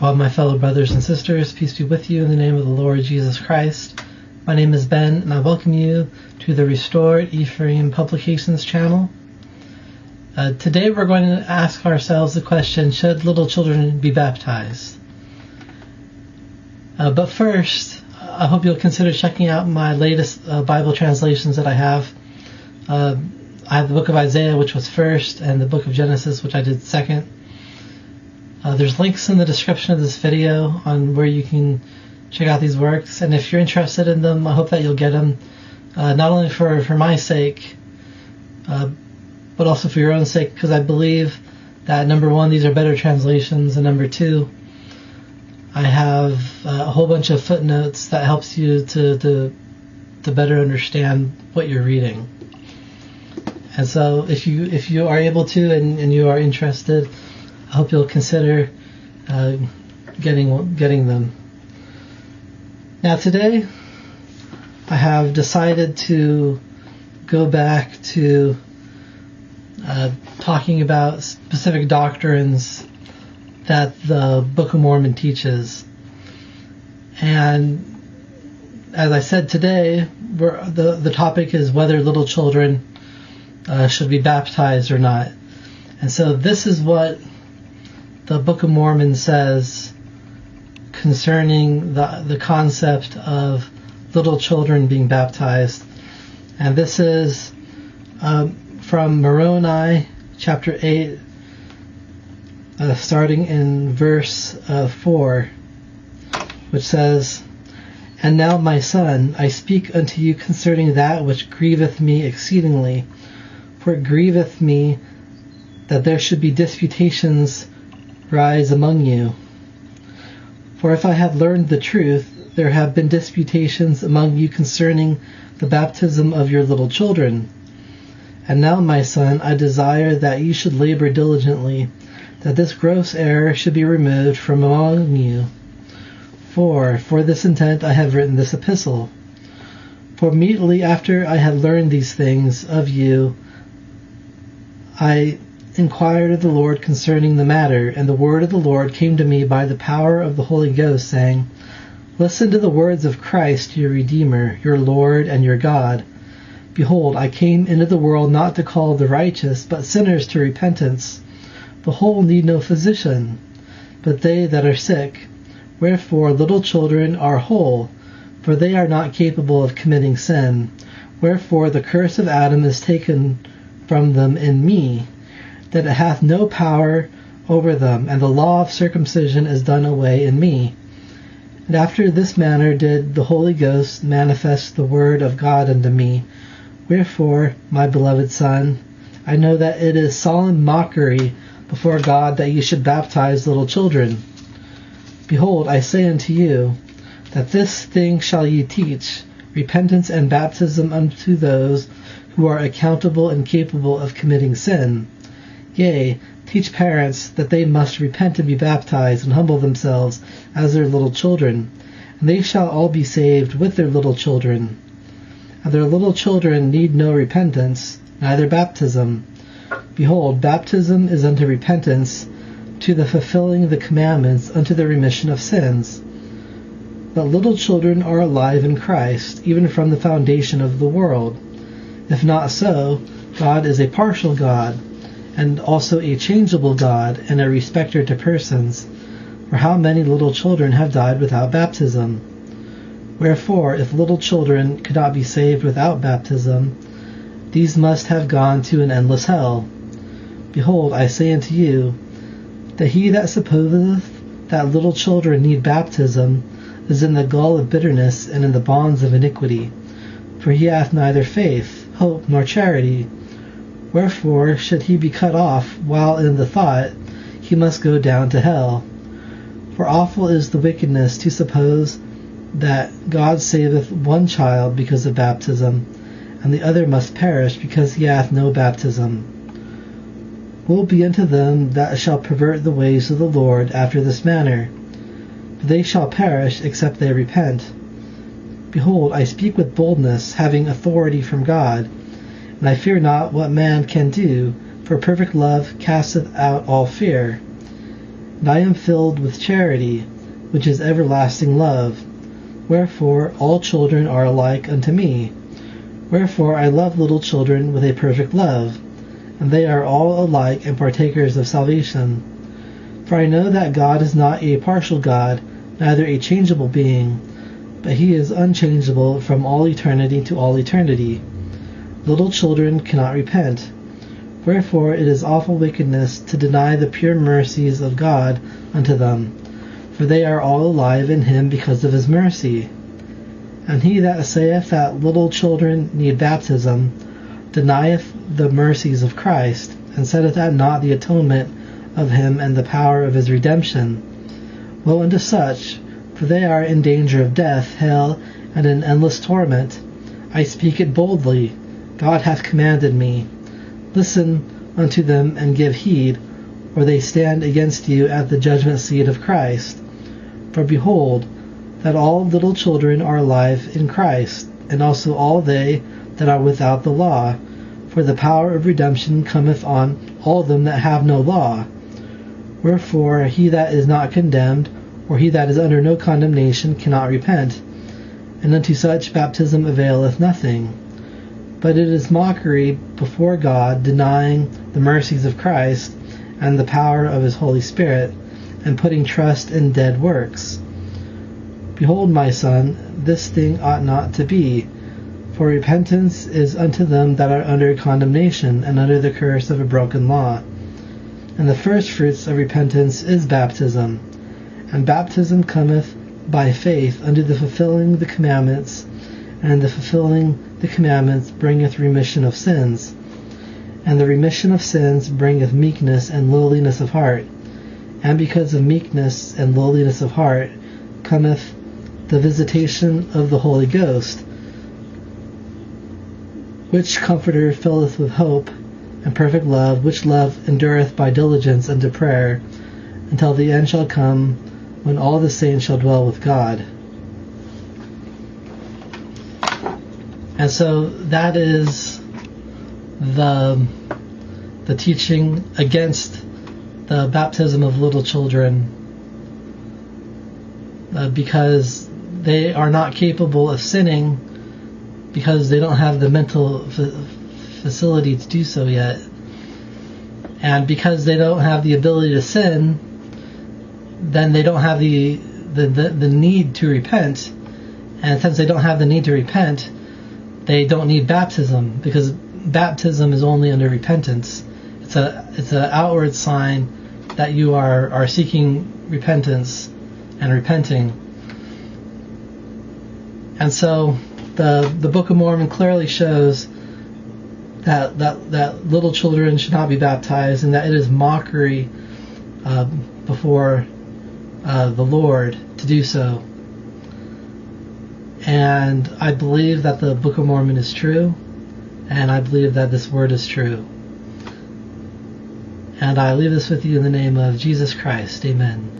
To all my fellow brothers and sisters, peace be with you in the name of the Lord Jesus Christ. My name is Ben, and I welcome you to the Restored Ephraim Publications channel. Today we're going to ask ourselves the question, should little children be baptized? But first, I hope you'll consider checking out my latest Bible translations that I have. I have the Book of Isaiah, which was first, and the Book of Genesis, which I did second. There's links in the description of this video on where you can check out these works, and if you're interested in them, I hope that you'll get them, not only for my sake, but also for your own sake, because I believe that, number one, these are better translations, and number two, I have a whole bunch of footnotes that helps you to better understand what you're reading. And so if you are able to and you are interested, I hope you'll consider getting them. Now today, I have decided to go back to talking about specific doctrines that the Book of Mormon teaches. And as I said today, the topic is whether little children should be baptized or not. And so this is what the Book of Mormon says concerning the concept of little children being baptized. And this is from Moroni chapter 8, starting in verse 4, which says, "And now, my son, I speak unto you concerning that which grieveth me exceedingly. For it grieveth me that there should be disputations rise among you. For if I have learned the truth, there have been disputations among you concerning the baptism of your little children. And now, my son, I desire that you should labor diligently, that this gross error should be removed from among you. For this intent I have written this epistle. For immediately after I had learned these things of you, I inquired of the Lord concerning the matter, and the word of the Lord came to me by the power of the Holy Ghost, saying, Listen to the words of Christ, your Redeemer, your Lord and your God. Behold, I came into the world not to call the righteous, but sinners to repentance. The whole need no physician, but they that are sick. Wherefore little children are whole, for they are not capable of committing sin. Wherefore the curse of Adam is taken from them in me, that it hath no power over them, and the law of circumcision is done away in me. And after this manner did the Holy Ghost manifest the word of God unto me. Wherefore, my beloved son, I know that it is solemn mockery before God that ye should baptize little children. Behold, I say unto you, that this thing shall ye teach, repentance and baptism unto those who are accountable and capable of committing sin. Yea, teach parents that they must repent and be baptized and humble themselves as their little children, and they shall all be saved with their little children. And their little children need no repentance, neither baptism. Behold, baptism is unto repentance, to the fulfilling of the commandments, unto the remission of sins. But little children are alive in Christ, even from the foundation of the world. If not so, God is a partial God, and also a changeable God, and a respecter to persons. For how many little children have died without baptism? Wherefore, if little children could not be saved without baptism, these must have gone to an endless hell. Behold, I say unto you, that he that supposeth that little children need baptism is in the gall of bitterness and in the bonds of iniquity. For he hath neither faith, hope, nor charity. Wherefore should he be cut off while in the thought he must go down to hell? For awful is the wickedness to suppose that God saveth one child because of baptism, and the other must perish because he hath no baptism. Woe be unto them that shall pervert the ways of the Lord after this manner, for they shall perish except they repent. Behold, I speak with boldness, having authority from God, and I fear not what man can do, for perfect love casteth out all fear. and I am filled with charity, which is everlasting love. Wherefore all children are alike unto me. Wherefore I love little children with a perfect love, and they are all alike and partakers of salvation. For I know that God is not a partial God, neither a changeable being, but he is unchangeable from all eternity to all eternity. Little children cannot repent. Wherefore it is awful wickedness to deny the pure mercies of God unto them, for they are all alive in him because of his mercy. And he that saith that little children need baptism denieth the mercies of Christ, and setteth at naught the atonement of him and the power of his redemption. Woe unto such, for they are in danger of death, hell, and in endless torment. I speak it boldly. God hath commanded me. Listen unto them and give heed, or they stand against you at the judgment seat of Christ. For behold, that all little children are alive in Christ, and also all they that are without the law. For the power of redemption cometh on all them that have no law. Wherefore he that is not condemned, or he that is under no condemnation, cannot repent, and unto such baptism availeth nothing. But it is mockery before God, denying the mercies of Christ and the power of his Holy Spirit, and putting trust in dead works. Behold, my son, this thing ought not to be, for repentance is unto them that are under condemnation and under the curse of a broken law. And the first fruits of repentance is baptism, and baptism cometh by faith unto the fulfilling the commandments, and the fulfilling the commandments bringeth remission of sins, and the remission of sins bringeth meekness and lowliness of heart, and because of meekness and lowliness of heart cometh the visitation of the Holy Ghost, which Comforter filleth with hope and perfect love, which love endureth by diligence unto prayer, until the end shall come, when all the saints shall dwell with God. And so that is the teaching against the baptism of little children, because they are not capable of sinning, because they don't have the mental facility to do so yet. And because they don't have the ability to sin, then they don't have the need to repent. And since they don't have the need to repent, they don't need baptism, because baptism is only under repentance. It's an outward sign that you are seeking repentance and repenting. And so the Book of Mormon clearly shows that little children should not be baptized, and that it is mockery before the Lord to do so. And I believe that the Book of Mormon is true, and I believe that this word is true. And I leave this with you in the name of Jesus Christ. Amen.